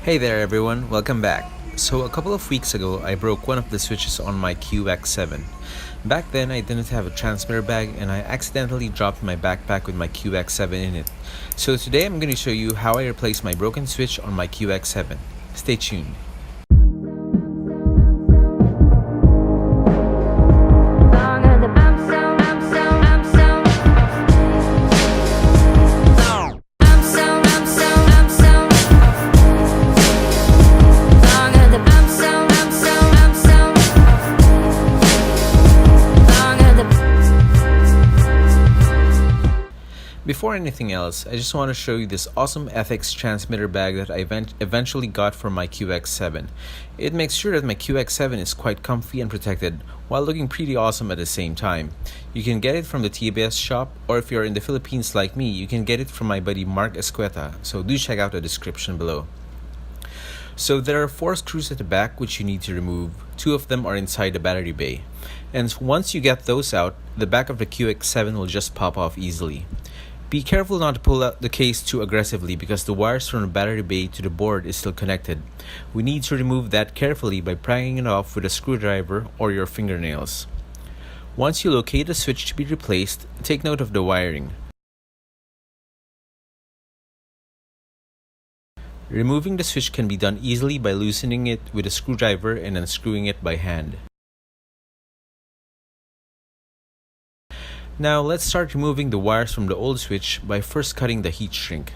Hey there everyone, welcome back. So a couple of weeks ago, I broke one of the switches on my QX7. Back then, I didn't have a transmitter bag and I accidentally dropped my backpack with my QX7 in it. So today I'm going to show you how I replaced my broken switch on my QX7. Stay tuned. Before anything else, I just want to show you this awesome Ethix transmitter bag that I eventually got for my QX7. It makes sure that my QX7 is quite comfy and protected, while looking pretty awesome at the same time. You can get it from the TBS shop, or if you're in the Philippines like me, you can get it from my buddy Mark Escueta, so do check out the description below. So there are 4 screws at the back which you need to remove. 2 of them are inside the battery bay. And once you get those out, the back of the QX7 will just pop off easily. Be careful not to pull out the case too aggressively because the wires from the battery bay to the board is still connected. We need to remove that carefully by prying it off with a screwdriver or your fingernails. Once you locate the switch to be replaced, take note of the wiring. Removing the switch can be done easily by loosening it with a screwdriver and unscrewing it by hand. Now let's start removing the wires from the old switch by first cutting the heat shrink.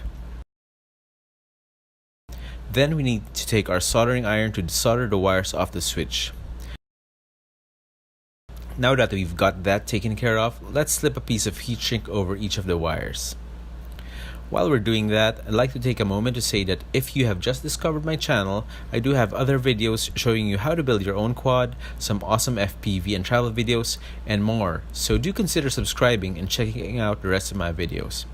Then we need to take our soldering iron to solder the wires off the switch. Now that we've got that taken care of, let's slip a piece of heat shrink over each of the wires. While we're doing that, I'd like to take a moment to say that if you have just discovered my channel, I do have other videos showing you how to build your own quad, some awesome FPV and travel videos, and more. So do consider subscribing and checking out the rest of my videos.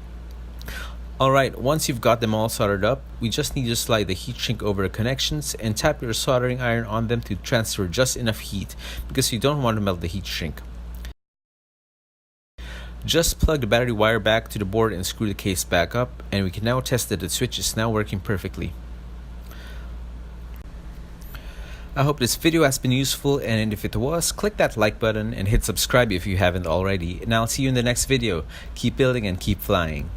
Alright, once you've got them all soldered up, we just need to slide the heat shrink over the connections and tap your soldering iron on them to transfer just enough heat because you don't want to melt the heat shrink. Just plug the battery wire back to the board and screw the case back up, and we can now test that the switch is now working perfectly. I hope this video has been useful, and if it was, click that like button and hit subscribe if you haven't already, and I'll see you in the next video. Keep building and keep flying.